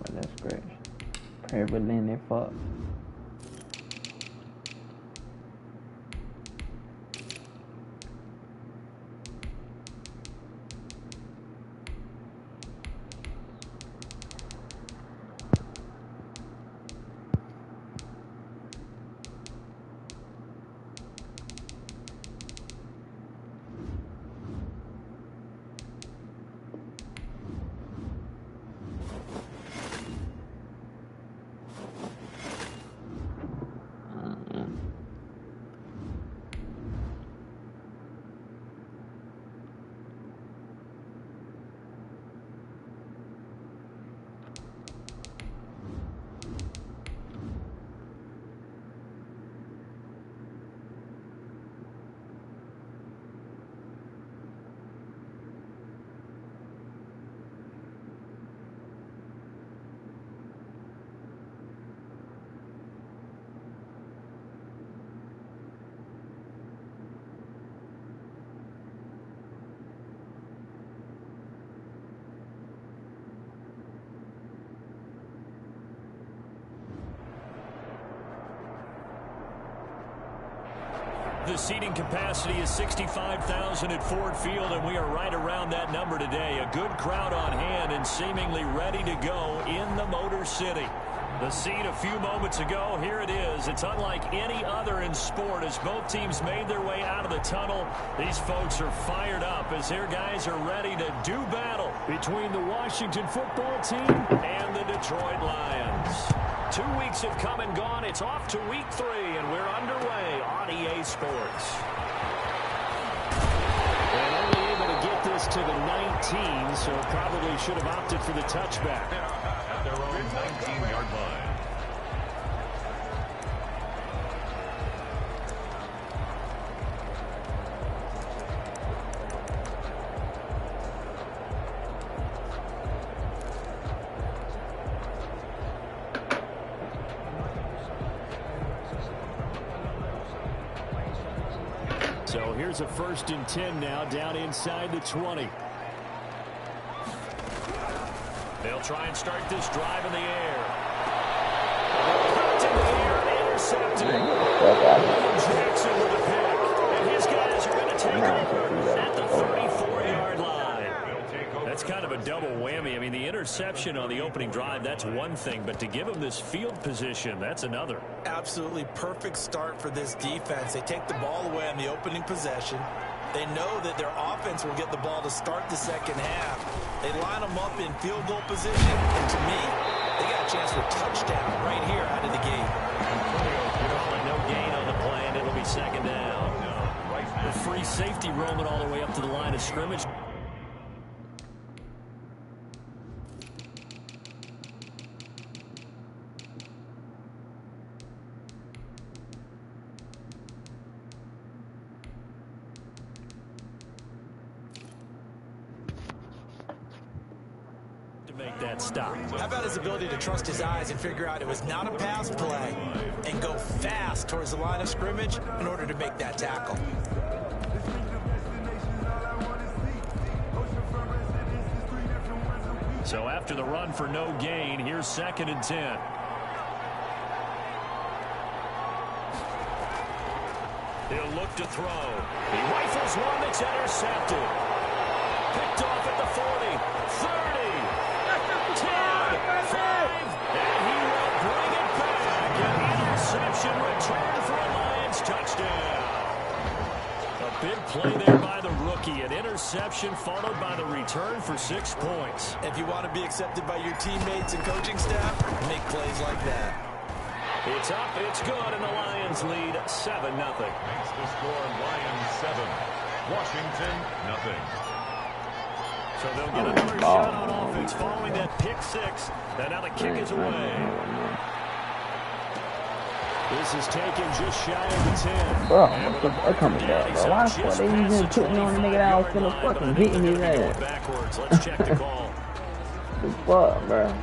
But that's great. Prevalent fuck. The seating capacity is 65,000 at Ford Field, and we are right around that number today. A good crowd on hand and seemingly ready to go in the Motor City. The scene a few moments ago, here it is. It's unlike any other in sport as both teams made their way out of the tunnel. These folks are fired up as their guys are ready to do battle between the Washington football team and the Detroit Lions. 2 weeks have come and gone. It's off to week 3, and we're underway on EA Sports. And only able to get this to the 19, so probably should have opted for the touchback. At their own 19-yard line. So here's a 1st and 10 now, down inside the 20. They'll try and start this drive in the air. Knocked in the air, intercepted. Jackson with a pick. And his guys are going to take over at the 34-yard line. That's kind of a double whammy. I mean, the interception on the opening drive, that's one thing. But to give them this field position, that's another. Absolutely perfect start for this defense. They take the ball away on the opening possession. They know that their offense will get the ball to start the second half. They line them up in field goal position, and to me, they got a chance for a touchdown right here out of the gate. No gain on the play, and it'll be second down. The free safety roaming all the way up to the line of scrimmage. Make that stop. How about his ability to trust his eyes and figure out it was not a pass play and go fast towards the line of scrimmage in order to make that tackle. So after the run for no gain, here's 2nd and 10. He'll look to throw. He rifles one that's intercepted. Picked off at the 40, 30. 10, 5, and he will bring it back. An interception return for a Lions touchdown. A big play there by the rookie. An interception followed by the return for 6 points. If you want to be accepted by your teammates and coaching staff, make plays like that. It's up, it's good, and the Lions lead 7-0. Makes the score Lions 7, Washington 0. So they'll get another shot on offense following that pick 6. And now the kick is away. This is taken just shy of the 10. Bro, what the fuck coming back, bro? Why the fuck they even putting on the nigga that I was finna fucking hitting his ass? Backwards. Let's check the call. The fuck, bro?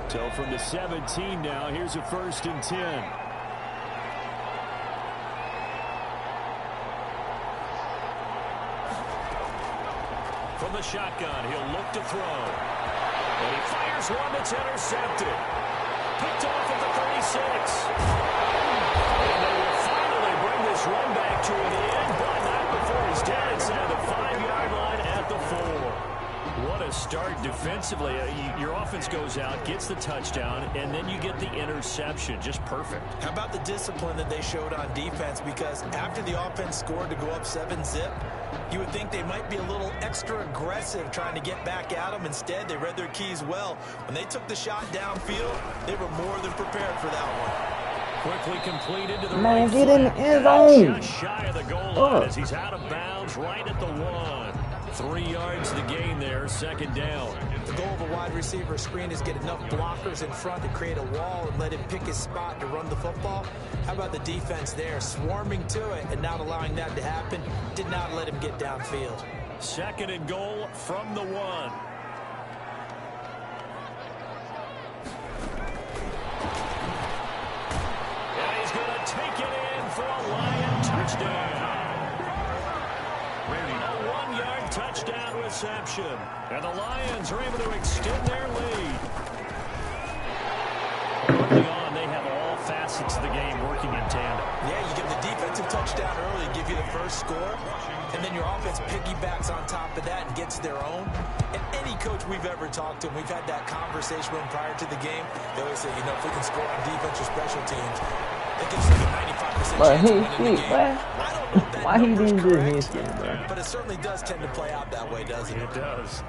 So from the 17 now, here's a 1st and 10. From the shotgun, he'll look to throw. And he fires one that's intercepted. Picked off at the 36. And they will finally bring this run back to an end, but not before he's dead inside the 5-yard line at the 4. What a start defensively. Your offense goes out, gets the touchdown, and then you get the interception. Just perfect. How about the discipline that they showed on defense? Because after the offense scored to go up 7-zip, you would think they might be a little extra aggressive trying to get back at them. Instead, they read their keys well. When they took the shot downfield, they were more than prepared for that one. Quickly completed to the Man, get in the end zone. Just shy of the goal line as he's out of bounds right at the 1. 3 yards to gain there, 2nd down. The goal of a wide receiver screen is get enough blockers in front to create a wall and let him pick his spot to run the football. How about the defense there, swarming to it and not allowing that to happen? Did not let him get downfield. 2nd and goal from the 1. And he's going to take it in for a Lion touchdown. A 1-yard touchdown reception. And the Lions are able to extend their lead. Early on, they have all facets of the game working in tandem. Yeah, you give the defensive touchdown early, give you the first score, and then your offense piggybacks on top of that and gets their own. And any coach we've ever talked to, and we've had that conversation with them prior to the game, they always say, you know, if we can score on defense or special teams, it gives us a 95% chance of winning the game. Why he didn't do his thing, bro? But it certainly does tend to play out that way, doesn't it? It does.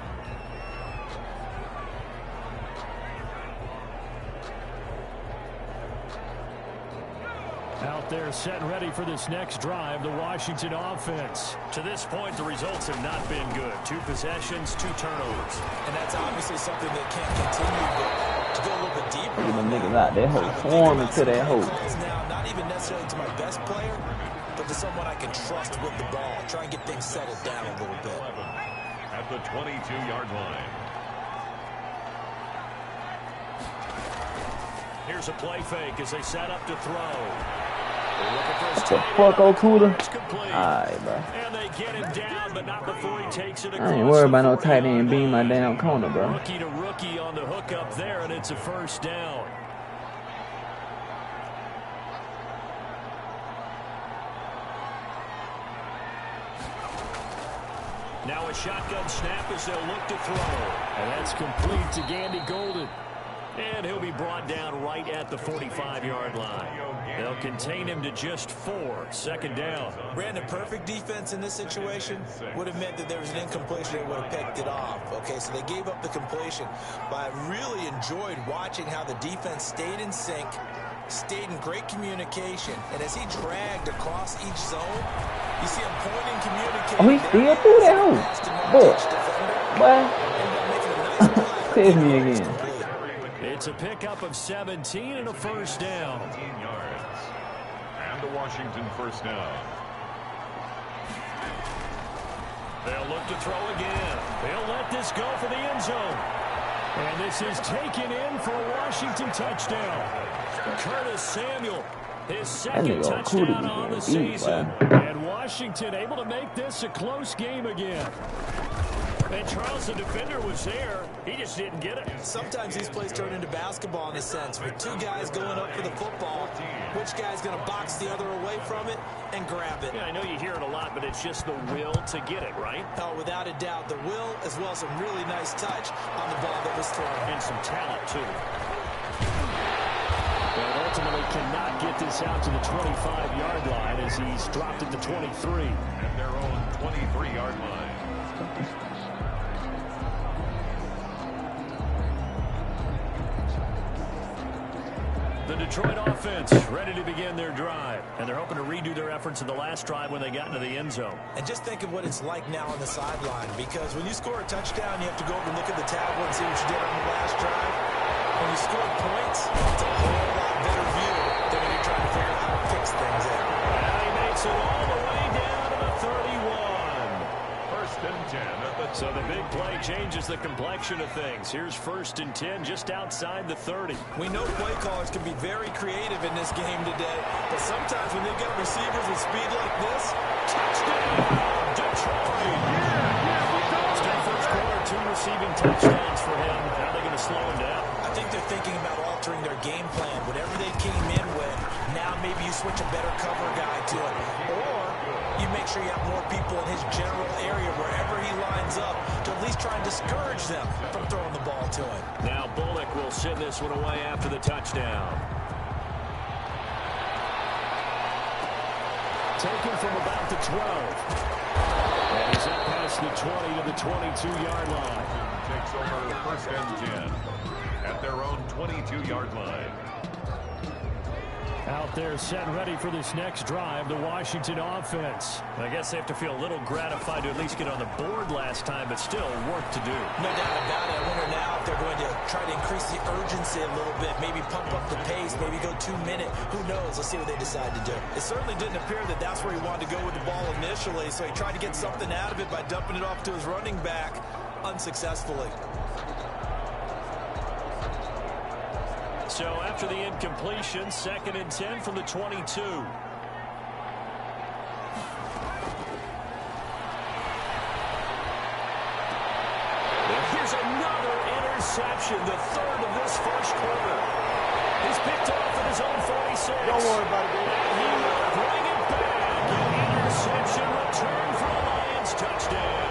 Out there set and ready for this next drive, the Washington offense. To this point, the results have not been good. 2 possessions, 2 turnovers. And that's obviously something that can't continue, but to go a little bit deeper. Look at them niggas out there, forming to that hole. Now, not even necessarily to my best player, but to someone I can trust with the ball. Try and get things settled down a little bit. At the 22-yard line. Here's a play fake as they set up to throw. What the fuck, Okuda? Alright, bro. And they get him down, but not before he takes it across. I ain't worried about no tight end being my damn corner, bro. Rookie to rookie on the hook up there, and it's a 1st down. Now a shotgun snap as they'll look to throw. And that's complete to Gandy Golden. And he'll be brought down right at the 45-yard line. They'll contain him to just 4, 2nd down. Brandon, perfect defense in this situation would have meant that there was an incompletion that would have picked it off. Okay, so they gave up the completion. But I really enjoyed watching how the defense stayed in sync, stayed in great communication, and as he dragged across each zone, you see him pointing, communicating. Oh, he still threw that hole. But, test me again. It's a pickup of 17 and a 1st down. 17 yards. And the Washington 1st down. They'll look to throw again. They'll let this go for the end zone. And this is taken in for a Washington touchdown. Curtis Samuel, his 2nd touchdown on the season. And Washington able to make this a close game again. And Charles, the defender, was there. He just didn't get it. Sometimes these plays turn into basketball in a sense. With 2 guys going up for the football, which guy's going to box the other away from it and grab it? Yeah, I know you hear it a lot, but it's just the will to get it, right? Oh, without a doubt. The will, as well as some really nice touch on the ball that was thrown. And some talent, too. But ultimately cannot get this out to the 25-yard line as he's dropped at the 23. At their own 23-yard line. The Detroit offense ready to begin their drive. And they're hoping to redo their efforts in the last drive when they got into the end zone. And just think of what it's like now on the sideline. Because when you score a touchdown, you have to go over and look at the tablet and see what you did on the last drive. When you score points, it's a whole lot better view than when you're trying to figure out how to fix things out. And he makes it all the way down to the 31. 1st and 10 at the So the big play changes the complexion of things. Here's 1st and 10 just outside the 30. We know play callers can be very creative in this game today, but sometimes when they get receivers with speed like this, touchdown, Detroit! Still first quarter, 2 receiving touchdowns for him. How are they going to slow him down? I think they're thinking about altering their game plan. Whatever they came in with, now maybe you switch a better cover guy to it. Or you make sure you have more people in his general area wherever he lines up to at least try and discourage them from throwing the ball to him. Now Bullock will send this one away after the touchdown. Taken from about the 12. And he's up past the 20 to the 22-yard line. Takes over 1st and 10 at their own 22-yard line. Out there set and ready for this next drive, the Washington offense. I guess they have to feel a little gratified to at least get on the board last time, but still work to do. No doubt about it. I wonder now if they're going to try to increase the urgency a little bit, maybe pump up the pace, maybe go 2-minute. Who knows? Let's see what they decide to do. It certainly didn't appear that that's where he wanted to go with the ball initially, so he tried to get something out of it by dumping it off to his running back unsuccessfully. So after the incompletion, 2nd and 10 from the 22. And here's another interception, the 3rd of this first quarter. He's picked off at his own 46. Don't worry about it. And he will bring it back. An interception return for the Lions. Touchdown.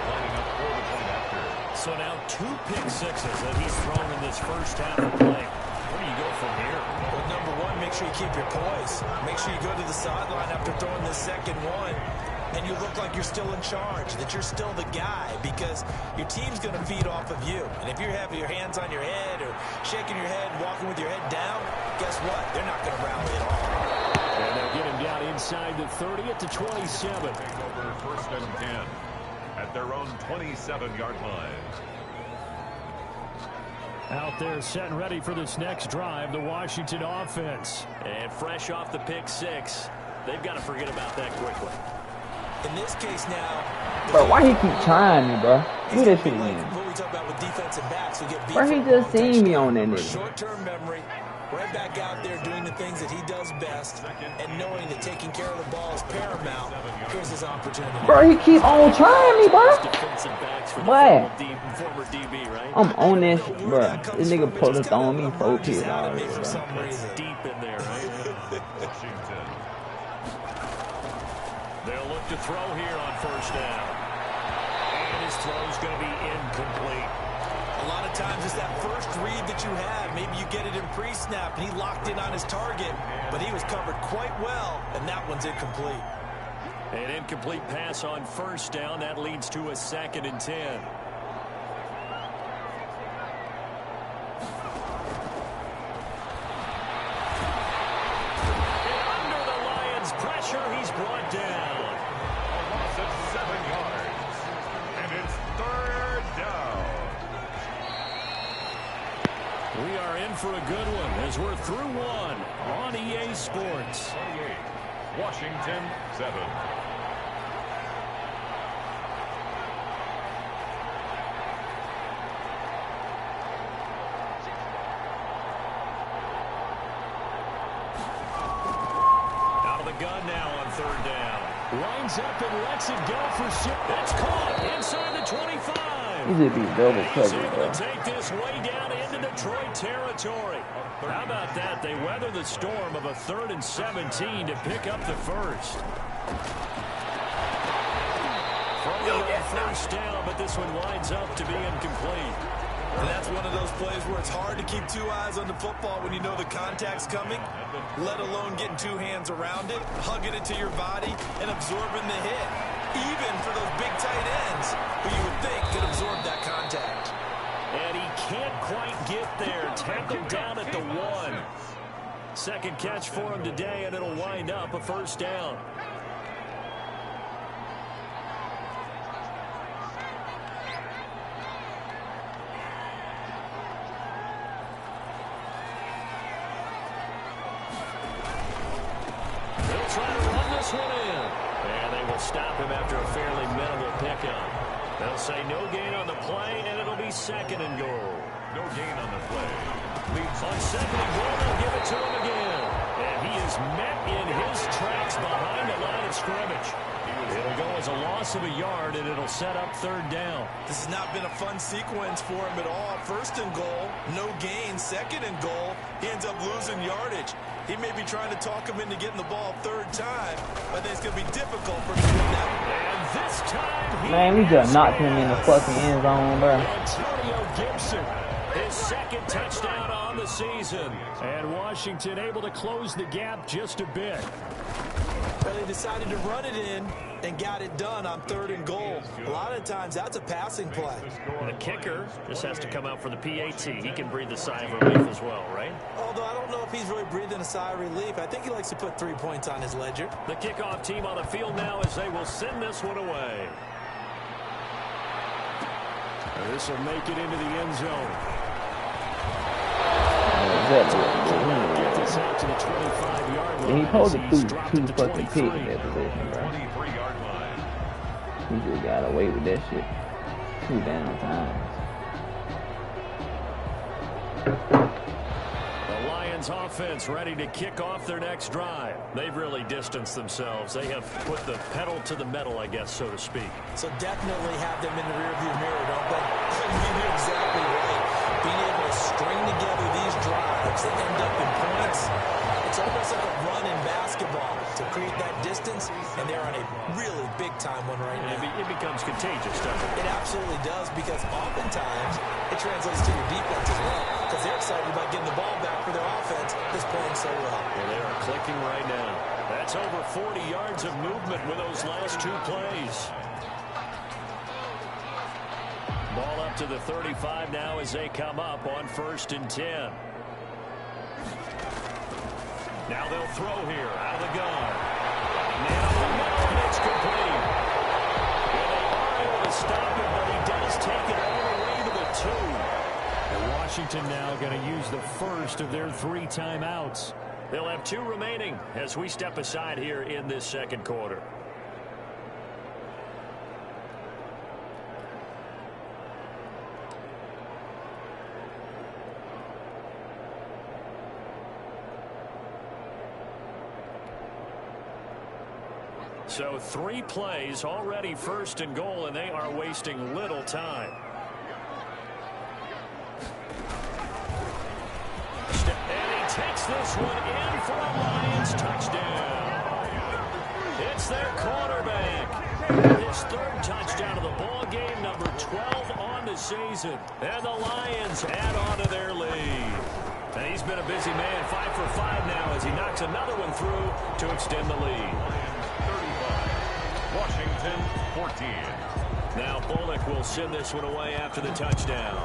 Lining up for the point after. So now 2 pick sixes that he's thrown in this first half of play. Where do you go from here? Well, number one, make sure you keep your poise. Make sure you go to the sideline after throwing the second one, and you look like you're still in charge, that you're still the guy, because your team's going to feed off of you. And if you're having your hands on your head or shaking your head, walking with your head down, guess what? They're not going to rally at all. And they'll get him down inside the 30 at the 27. Take over 1st and 10 at their own 27-yard line. Out there set and ready for this next drive, the Washington offense. And fresh off the pick 6, they've got to forget about that quickly. In this case now, Bro, why he keep trying me, bro? Do that shit like again. what we talk about with defensive backs who get beat. Bro, he for a just long seen me touchdown. on that nigga. Short-term memory, right back out there doing the things that he does best, and knowing that taking care of the ball is paramount. Here's his opportunity. Bro, he keep on trying me, bro. Defensive backs for the What? former DB, right? I'm on this, bro. This nigga put us on me 4 He's kids out of already, me for bro. some reason. Deep in there, right? Washington. They'll look to throw here on 1st down. And his throw's going to be incomplete. A lot of times it's that first read that you have. Maybe you get it in pre-snap, and he locked in on his target, but he was covered quite well, and that one's incomplete. An incomplete pass on 1st down. That leads to a 2nd and 10. Pressure, he's brought down. A loss of 7 yards. And it's 3rd down. We are in for a good one as we're through one on EA Sports. 28. Washington 7. Gun now on 3rd down. Lines up and lets it go for 6. That's caught inside the 25. He should be double He's covered, able bro. to take this way down into Detroit territory. How about that? They weather the storm of a 3rd and 17 to pick up the first. Throwing on 1st down, but this one winds up to be incomplete. And that's one of those plays where it's hard to keep 2 eyes on the football when you know the contact's coming, let alone getting 2 hands around it, hugging it to your body, and absorbing the hit. Even for those big tight ends who you would think could absorb that contact. And he can't quite get there. Tackled down at the 1. Second catch for him today, and it'll wind up a 1st down. Try to run this one in. And they will stop him after a fairly minimal pickup. They'll say no gain on the play, and it'll be 2nd and goal. No gain on the play. Leads on 2nd and goal, they'll give it to him again. And he is met in his tracks behind the line of scrimmage. It'll go as a loss of a yard, and it'll set up 3rd down. This has not been a fun sequence for him at all. 1st and goal, no gain. 2nd and goal, he ends up losing yardage. He may be trying to talk him into getting the ball 3rd time, but I think it's going to be difficult for him to win that. And this time, man, we just knocked him in the fucking end zone, bro. Antonio Gibson, his 2nd touchdown on the season. And Washington able to close the gap just a bit. Well, they decided to run it in and got it done on 3rd and goal. A lot of times, that's a passing play. And the kicker just has to come out for the PAT. He can breathe a sigh of relief as well, right? Although I don't know if he's really breathing a sigh of relief. I think he likes to put 3 points on his ledger. The kickoff team on the field now as they will send this one away. And this will make it into the end zone. Get this out to the 25-yard line. He pulled it through 2 fucking picks in that position, bro. 23-yard line. He just got away with that shit 2 damn times. The Lions offense ready to kick off their next drive. They've really distanced themselves. They have put the pedal to the metal, I guess, so to speak. So definitely have them in the rearview mirror, don't they? You're exactly right. Being able to string together these drives that end up in points, it's almost like a run in basketball to create that distance, and they're on a really big-time one right now. It becomes contagious, doesn't it? It absolutely does, because oftentimes it translates to your defense as well, because they're excited about getting the ball back for their offense that's playing so well. Well, they are clicking right now. That's over 40 yards of movement with those last 2 plays. Ball up to the 35 now as they come up on 1st and 10. Now they'll throw here out of the gun. Now it's complete. And they are able to stop it, but he does take it all the way to the 2. And Washington now going to use the first of their 3 timeouts. They'll have 2 remaining as we step aside here in this 2nd quarter. So 3 plays already 1st and goal, and they are wasting little time. And he takes this one in for a Lions touchdown. It's their quarterback. His 3rd touchdown of the ball game, number 12 on the season. And the Lions add on to their lead. And he's been a busy man, 5 for 5 now as he knocks another one through to extend the lead. Washington 14. Now Bullock will send this one away after the touchdown.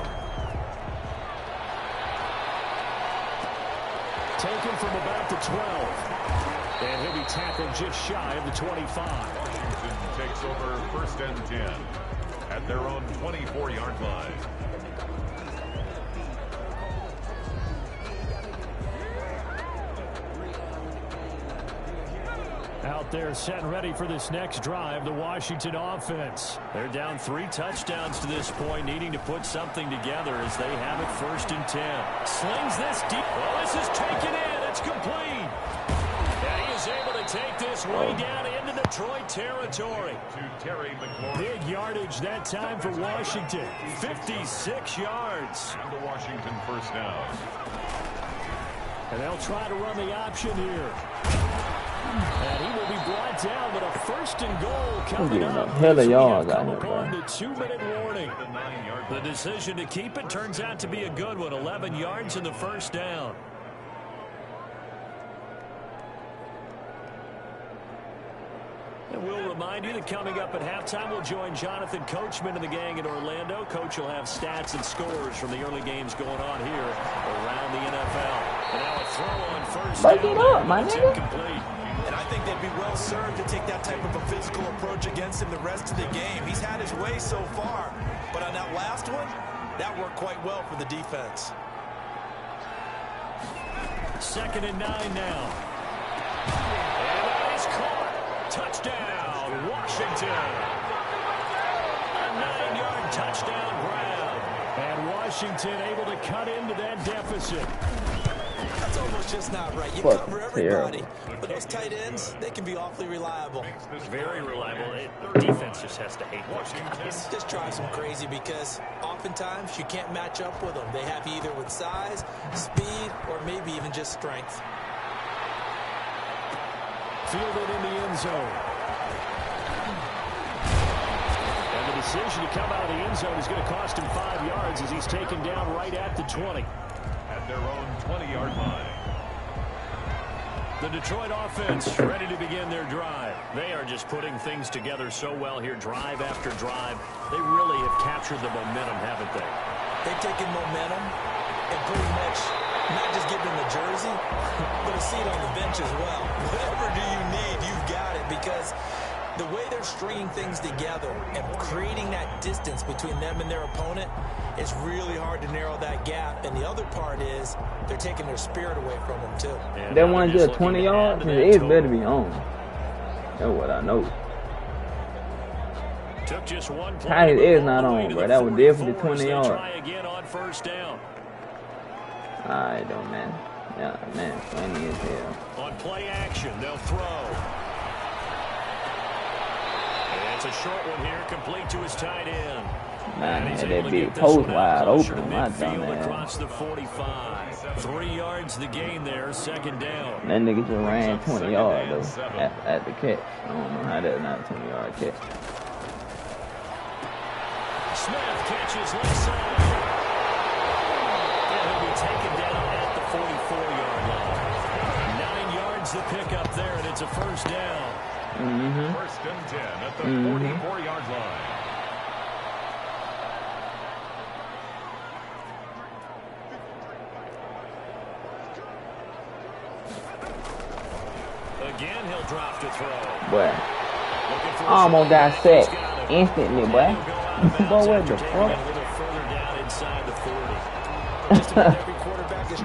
Taken from about the 12. And he'll be tackled just shy of the 25. Washington takes over 1st and 10 at their own 24-yard line. Out there set and ready for this next drive, the Washington offense. They're down 3 touchdowns to this point, needing to put something together as they have it 1st and 10. Slings this deep. Oh, this is taken in. It's complete. And he is able to take this way down into Detroit territory. To Terry McLaurin. Big yardage that time for Washington. 56 yards. And the Washington 1st down. And they'll try to run the option here. And he will be brought down, but a 1st and goal coming up. Hell of yards come out here, upon bro. the 2-minute warning. The decision to keep it turns out to be a good one. 11 yards in the 1st down. And we'll remind you that coming up at halftime, we'll join Jonathan Coachman and the gang in Orlando. Coach will have stats and scores from the early games going on here around the NFL. And now a throw on 1st Break down. it up, my It's nigga. incomplete. And I think they'd be well served to take that type of a physical approach against him the rest of the game. He's had his way so far, but on that last one, that worked quite well for the defense. 2nd and 9 now. And that is caught. Touchdown, Washington. A touchdown grab. And Washington able to cut into that deficit. That's almost just not right. You cover everybody, but those tight ends, they can be awfully reliable. Very reliable. Their defense just has to hate those guys. Just drives them crazy because oftentimes you can't match up with them. They have you either with size, speed, or maybe even just strength. Fielded in the end zone. And the decision to come out of the end zone is going to cost him 5 yards as he's taken down right at the 20. At their own 20-yard line. The Detroit offense ready to begin their drive. They are just putting things together so well here, drive after drive. They really have captured the momentum, haven't they? They've taken momentum and pretty much not just given them a jersey, but a seat on the bench as well. Whatever do you need, you've got it, because the way they're stringing things together and creating that distance between them and their opponent, it's really hard to narrow that gap. And the other part is they're taking their spirit away from them, too. That one just 20 yards, it better be on. That's what I know. Took just one play. Tight is not on, bro. That was definitely 20 yards. Try again on first down. Alright, though, man. Yeah, man, funny as hell. On play action, they'll throw. And it's a short one here, complete to his tight end. Man, had that big post wide open. My dumb across ass. the 45. 3 yards the gain there, second down. That nigga just ran 20 yards, though, at the catch. I don't know how that's not a 20-yard catch. Smith catches left side. And he'll be taken down at the 44-yard line. 9 yards the pickup there, and it's a first down. First and 10 at the 44-yard line. Again, he'll drop to throw. Boy, almost got sacked instantly, boy. Boy, what the fuck?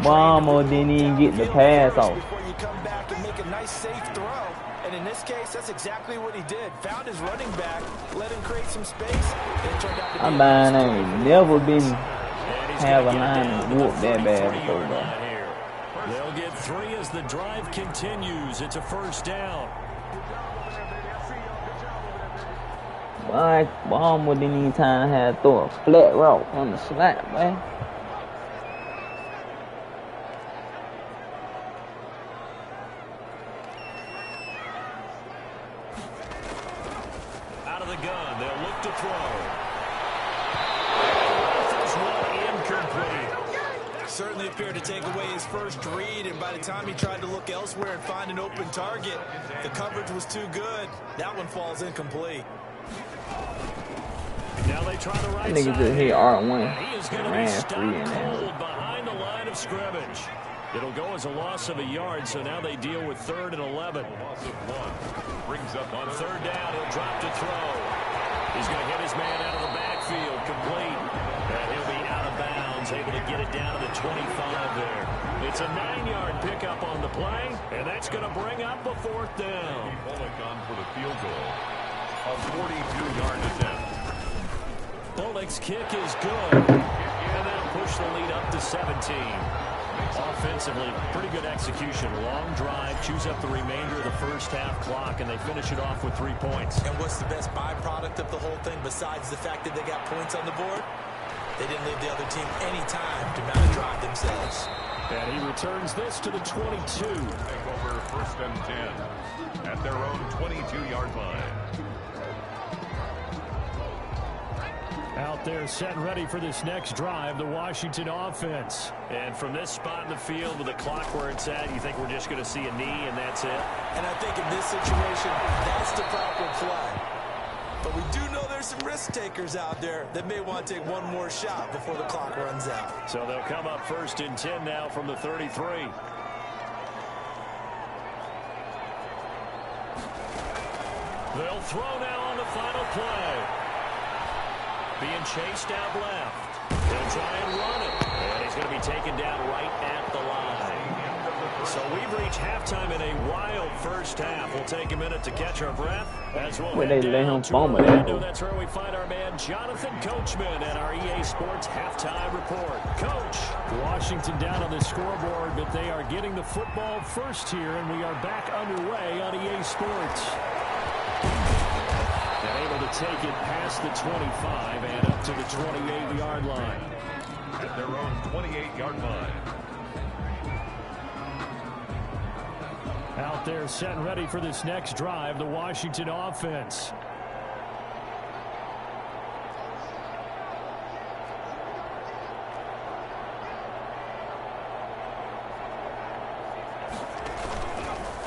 Boy, almost didn't even get the pass off. Before you come back and make a nice, safe throw. And in this case, that's exactly what he did. Found his running back, let him create some space. It turned out to be I ain't never been have a line and whoop that bad before, bro. They'll get 3 as the drive continues. It's a first down. Boy, almost didn't even time to have to throw a flat route on the slap, boy. Out of the gun, they'll look to throw. First one incomplete. Certainly appeared to take away his first read, and by the time he tried to look elsewhere and find an open target, the coverage was too good. That one falls incomplete. Now they try the right Nigga side. just hit R1. He is going to be Ran stopped free in there. cold behind the line of scrimmage. It'll go as a loss of a yard, so now they deal with 3rd and 11. Loss of 1 brings up On 3rd down, he'll drop to throw. He's going to hit his man out of the backfield, complete. And he'll be out of bounds, able to get it down to the 25 there. It's a 9-yard pickup on the play, and that's going to bring up a 4th down. Bullock on for the field goal. A 42-yard attempt. Bullock's kick is good, and that'll push the lead up to 17. Offensively, pretty good execution. Long drive, chews up the remainder of the first half clock, and they finish it off with 3 points. And what's the best byproduct of the whole thing besides the fact that they got points on the board? They didn't leave the other team any time to mount a drive themselves. And he returns this to the 22. Take over 1st and 10 at their own 22-yard line. Out there set and ready for this next drive, the Washington offense. And from this spot in the field with the clock where it's at, you think we're just going to see a knee and that's it? And I think in this situation, that's the proper play. But we do know there's some risk takers out there that may want to take one more shot before the clock runs out. So they'll come up 1st and 10 now from the 33. They'll throw now on the final play. Being chased out left. They'll try and run it. And he's going to be taken down right at the line. So we've reached halftime in a wild first half. We'll take a minute to catch our breath. As we'll Where they head let down him to fumble Orlando. that. That's where we find our man Jonathan Coachman at our EA Sports halftime report. Coach. Washington down on the scoreboard, but they are getting the football first here, and we are back underway on EA Sports. And able to take it past the 25 and up to the 28-yard line. At their own 28-yard line. Out there set and ready for this next drive, the Washington offense.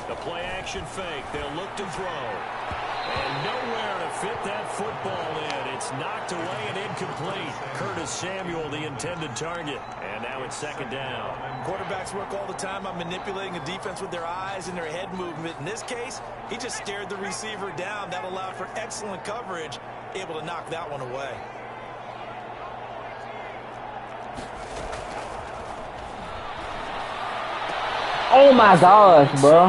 The play action fake. They'll look to throw. And nowhere to fit that football in. It's knocked away and incomplete. Curtis Samuel, the intended target. And now it's second down. Quarterbacks work all the time on manipulating a defense with their eyes and their head movement. In this case, he just stared the receiver down. That allowed for excellent coverage, able to knock that one away. Oh my gosh, bro.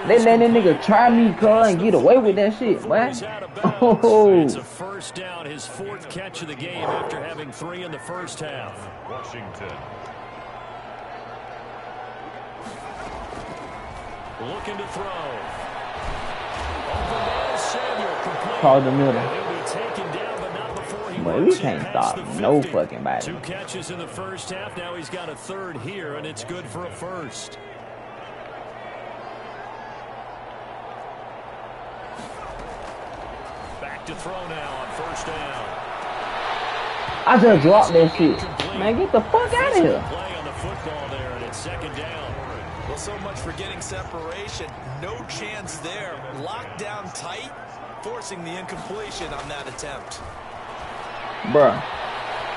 They let that nigga try me, cuz, and get away with that shit, man. Oh. It's a first down, his fourth catch of the game after having 3 in the first half. Washington. Looking to throw. Open man is Samuel, complete. Call the middle. And he'll be taken down, but not before he But we works it can't past stop the no 50. fucking body. 2 catches in the first half. Now he's got a third here, and it's good for a first. Back to throw now on first down. I just dropped that shit. Man, get the fuck out of here. Play on the football there, and it's second down. Well, so much for getting separation. No chance there. Locked down tight, forcing the incompletion on that attempt. Bruh.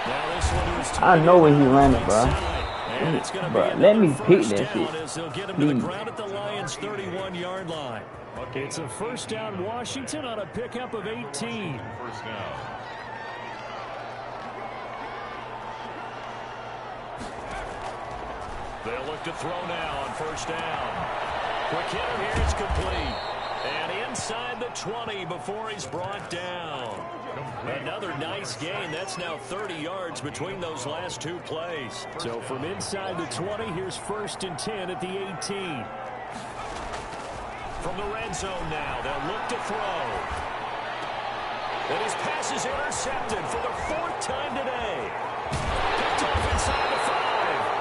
Now this one is I know when he running, bro. and it's gonna be Bruh, let me another pick first that down shit. as they'll get him to the Please. ground at the Lions' 31-yard line. It's a first down Washington on a pickup of 18. First down. They'll look to throw now on first down. Quick hitter here, it's complete. And inside the 20 before he's brought down. Another nice gain. That's now 30 yards between those last 2 plays. So from inside the 20, here's first and 10 at the 18. From the red zone now, they'll look to throw. And his pass is intercepted for the 4th time today. Picked off inside the 5.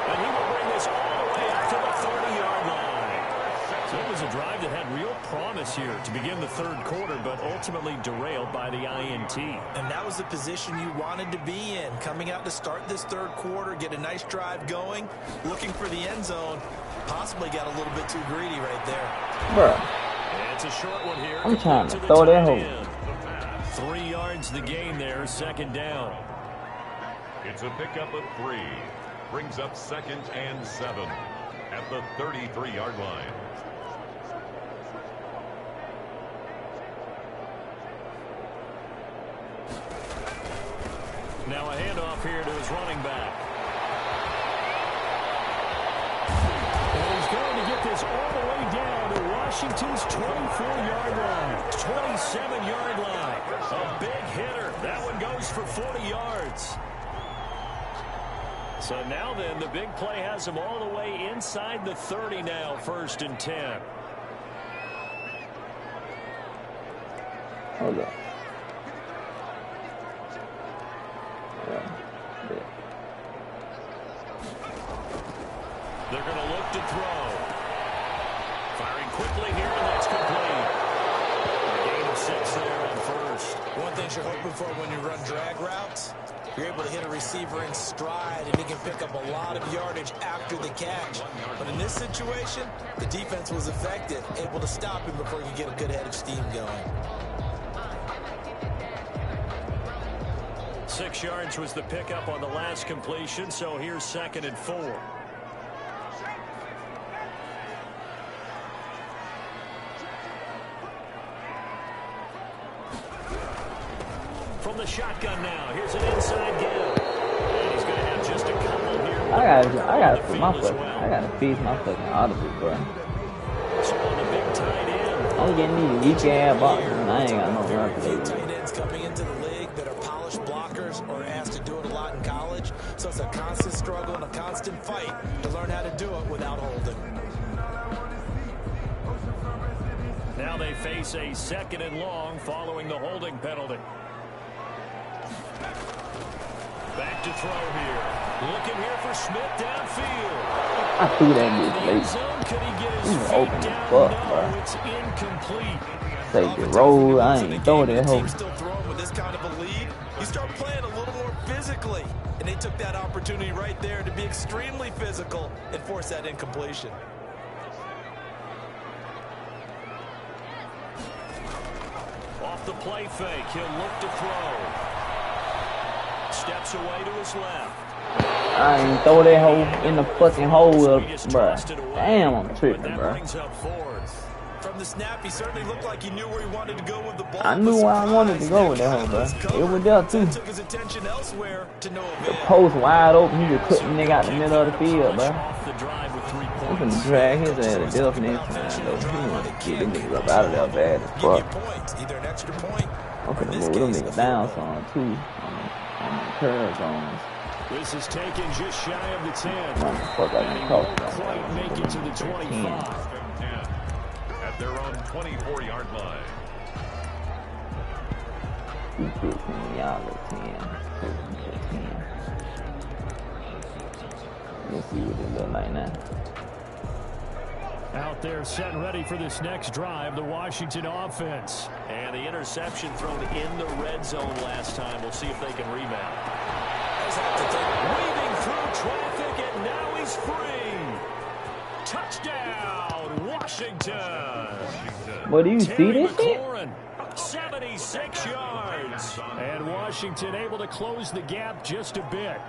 And he will bring this all the way up to the 30-yard line. So it was a drive that had real promise here to begin the third quarter, but ultimately derailed by the INT. And that was the position you wanted to be in. Coming out to start this third quarter, get a nice drive going, looking for the end zone. Possibly got a little bit too greedy right there. Bruh. And it's a short one here. I'm trying to the throw that tight hole. end. 3 yards the game there, second down. It's a pickup of 3. Brings up second and 7 at the 33-yard line. Now a handoff here to his running back. And he's going to get this all the way down to Washington's 24-yard line. 27-yard line. A big hitter. That one goes for 40 yards. So now then, the big play has him all the way inside the 30 now, first and 10. Hold up. They're going to look to throw. Firing quickly here, and that's complete. A gain of 6 there on first. One thing you're hoping for when you run drag routes, you're able to hit a receiver in stride, and he can pick up a lot of yardage after the catch. But in this situation, the defense was effective, able to stop him before he could get a good head of steam going. 6 yards was the pickup on the last completion, so here's second and 4. From the shotgun now, here's an inside give. And he's going to have just a couple here gotta feed my fucking audible, bro. I'm getting these weak ass boxes, and I ain't got no run for these. Tight ends coming into the league that are polished blockers or asked to do it a lot in college. So it's a constant struggle and a constant fight to learn how to do it without holding. Now they face a 2nd and long following the holding penalty. Back to throw here. Looking here for Smith downfield. I threw that bitch late. Could he get his He's feet open as down? fuck, No, bro. it's incomplete. Take the roll, I ain't throwing that hoe. Still throwing with this kind of a lead. You start playing a little more physically, and they took that opportunity right there to be extremely physical and force that incompletion. Off the play fake, he'll look to throw. Steps away to his left. I ain't throw that hoe in the fucking hole, bro. Damn, I'm tripping, bro. From the snap, he certainly looked like he knew where he wanted to go with the ball. I knew where I wanted to go with that hoe, bro. It was there too. Took his attention elsewhere to no The avail. post wide open, he just put the nigga out the middle of the field, bro. I'm finna drag his ass to death next time, though. He want to get them niggas up out of there bad as Give you fuck. points, either an extra point. I'm finna move them niggas down some too. On the curve zones. This is taken just shy of the 10. Run the fuck out And of he the won't cross. quite make it to the 25. At their own 24-yard line. 15 y'all at 10. 15. Let's see what it look like now. Out there set and ready for this next drive, the Washington offense. And the interception thrown in the red zone last time. We'll see if they can rebound. Weaving through traffic, and now he's free. Touchdown, Washington. What, do you see this shit? McLaurin, 76 yards. And Washington able to close the gap just a bit.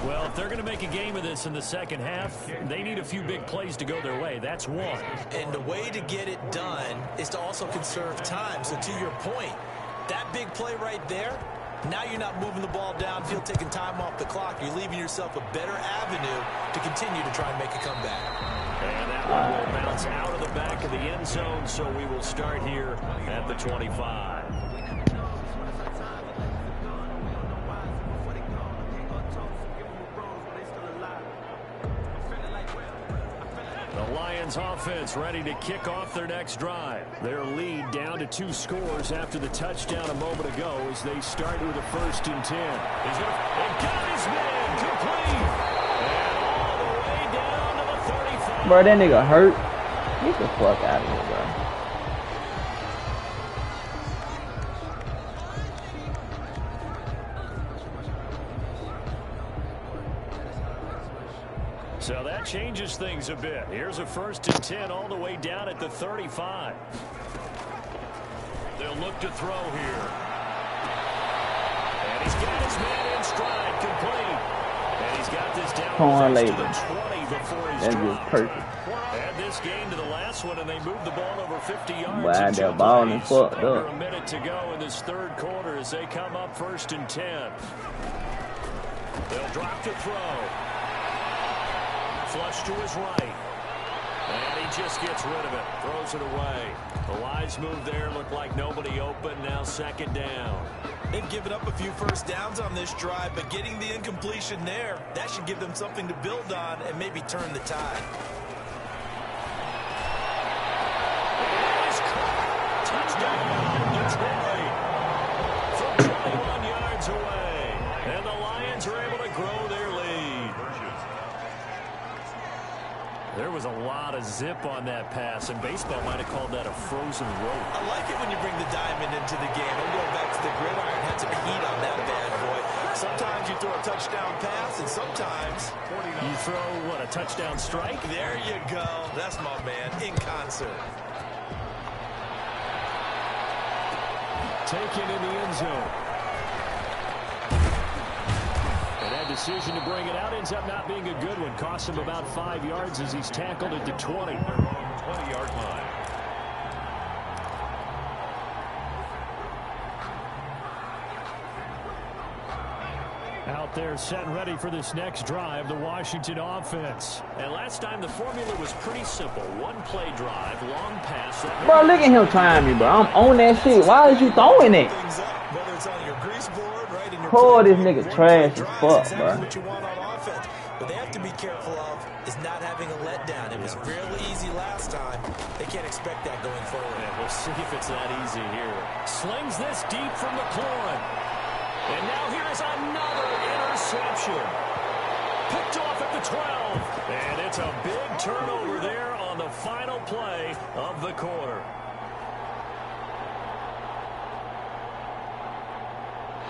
Well, if they're going to make a game of this in the second half, they need a few big plays to go their way. That's one. And the way to get it done is to also conserve time. So to your point, that big play right there, now you're not moving the ball downfield, taking time off the clock. You're leaving yourself a better avenue to continue to try and make a comeback. And that one will bounce out of the back of the end zone, so we will start here at the 25. The Lions offense ready to kick off their next drive. Their lead down to 2 scores after the touchdown a moment ago as they start with a 1st and 10. He's going to got his man complete. And all the way down to the 35. Bro, that nigga hurt. Get the fuck out of here, bro. So that changes things a bit. Here's a 1st and 10 all the way down at the 35. They'll look to throw here. And he's got his man in stride, complete. And he's got this down to the 20 before his That's drop. just perfect. Add this game to the last one, and they moved the ball over 50 yards. Why that ball and fucked Under up. a minute to go in this 3rd quarter as they come up 1st and 10. They'll drop to throw. Flush to his right. And he just gets rid of it. Throws it away. The lines move there. Look like nobody open. Now 2nd down. They've given up a few 1st downs on this drive, but getting the incompletion there, that should give them something to build on and maybe turn the tide. Touchdown, Detroit. From 21 yards away. And the Lions are able to grow their lead. There was a lot of zip on that pass, and baseball might have called that a frozen rope. I like it when you bring the diamond into the game. I'm going back to the gridiron, had some heat on that bad boy. Sometimes you throw a touchdown pass, and sometimes You throw, what, a touchdown strike? there you go. That's my man, in concert. Taken in the end zone. And that decision to bring it out ends up not being a good one. Costs him about 5 yards as he's tackled at the 20. 20-yard line. Out out there set and ready for this next drive, the Washington offense. And last time the formula was pretty simple. One play drive, long pass. Bro, look at him trying me, bro. I'm on that shit. Why is you throwing it? Whether it's on your grease board, right, in your Oh, this nigga trash as fuck, bro. what you want on offense. What they have to be careful of is not having a letdown. It was fairly easy last time. They can't expect that going forward. Yeah, we'll see if it's that easy here. Slings this deep from McLaurin. And now here is another interception. Picked off at the 12. And it's a big turnover there on the final play of the quarter.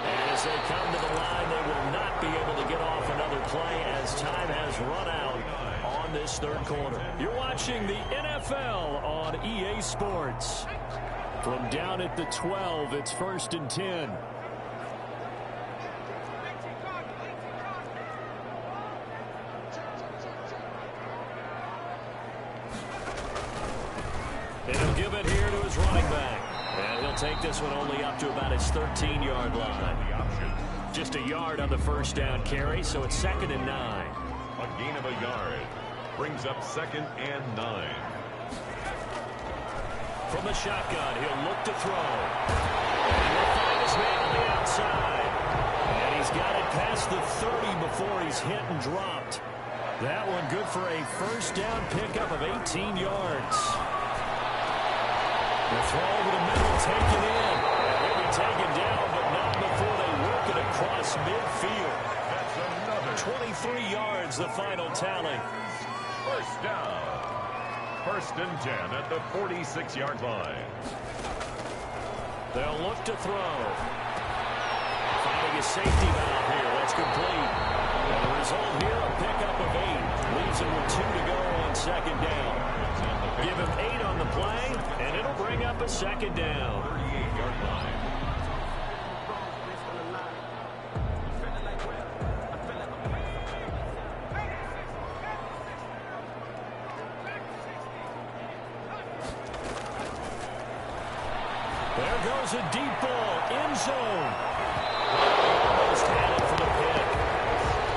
And as they come to the line, they will not be able to get off another play as time has run out on this third quarter. You're watching the NFL on EA Sports. From down at the 12, it's 1st and 10. And he'll give it here to his running back. And he'll take this one only up to about his 13-yard line. Just a yard on the first down carry, so it's 2nd and 9. A gain of a yard. Brings up 2nd and 9. From the shotgun, he'll look to throw. And he'll find his man on the outside. And he's got it past the 30 before he's hit and dropped. That one good for a first down pickup of 18 yards. The throw over the middle, taken in. And he'll be taken down, but not before they work it across midfield. That's another 23 yards, the final tally. first down. 1st and 10 at the 46-yard line. They'll look to throw. Finding a safety valve here. That's complete. And the result here, a pickup of 8. Leaves him with 2 to go on 2nd down. Give him 8 on the play, and it'll bring up a 2nd down. 38-yard line. There goes a deep ball, end zone. Almost had it for the pick.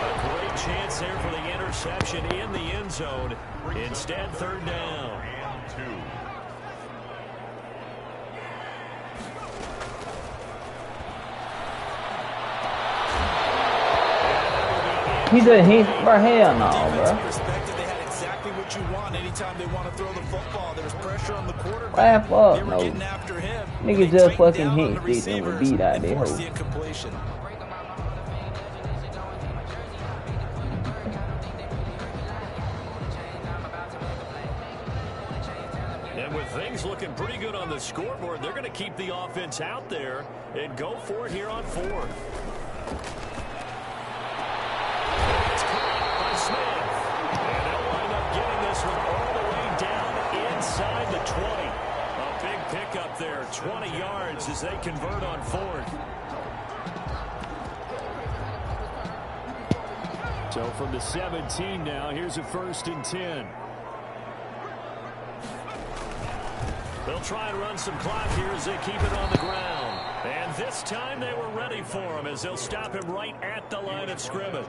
A great chance there for the interception in the end zone. Instead, 3rd down. And 2. He bro, hell no, bro. Perspective, they had exactly what you want. Anytime they want to throw the football, there was pressure on the quarterback. Laugh up, They were no. getting after him. Nigga They just tightened fucking down on hit the sticks and would receivers beat out and there. forced the incompletion. And with things looking pretty good on the scoreboard, they're going to keep the offense out there and go for it here on 4th. It's caught by Smith. And they'll wind up getting this one all the way down inside the 20. A big pickup there, 20 yards as they convert on 4th. So from the 17 now, here's a 1st and 10. They'll try and run some clock here as they keep it on the ground. And this time they were ready for him as they'll stop him right at the line of scrimmage.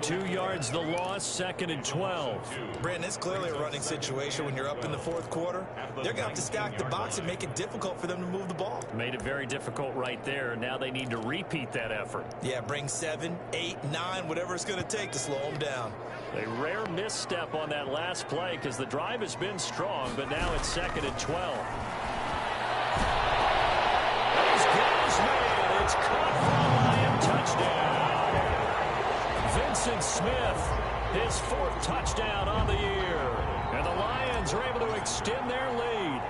2 yards the loss, 2nd and 12. Brandon, it's clearly a running situation when you're up in the 4th quarter. They're going to have to stack the box and make it difficult for them to move the ball. Made it very difficult right there. Now they need to repeat that effort. Yeah, bring 7, 8, 9, whatever it's going to take to slow them down. A rare misstep on that last play because the drive has been strong, but now it's 2nd and 12. He's got his man. It's caught for a Lion touchdown. Vincent Smith, his 4th touchdown on the year. And the Lions are able to extend their lead.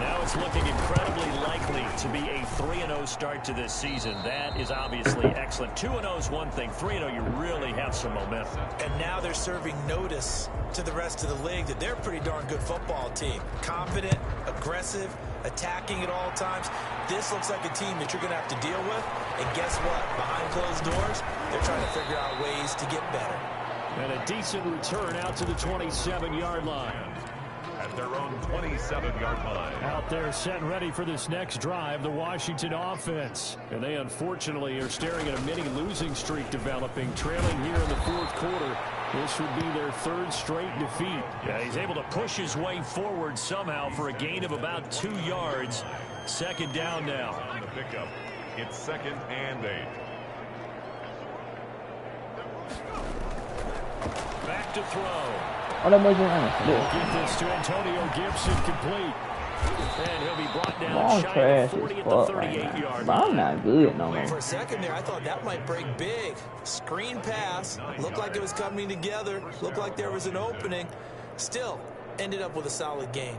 Now it's looking incredibly likely to be a 3-0 start to this season. That is obviously excellent. 2-0 is one thing. 3-0, you really have some momentum. And now they're serving notice to the rest of the league that they're a pretty darn good football team. Confident, aggressive, attacking at all times. This looks like a team that you're going to have to deal with. And guess what? Behind closed doors, they're trying to figure out ways to get better. And a decent return out to the 27-yard line. at their own 27-yard line. Out there set and ready for this next drive, the Washington offense. And they unfortunately are staring at a mini losing streak developing, trailing here in the fourth quarter. This would be their third straight defeat. Yeah, he's able to push his way forward somehow for a gain of about 2 yards. Second down now. On the pickup, it's 2nd and 8. Back to throw. Oh, that motion. Get this to Antonio Gibson complete. And he'll be brought down Ball shy of trash 40 as at the fuck 38-yard right I'm not good no For more. a second there, I thought that might break big. Screen pass. Looked like it was coming together. Looked like there was an opening. Still, ended up with a solid gain.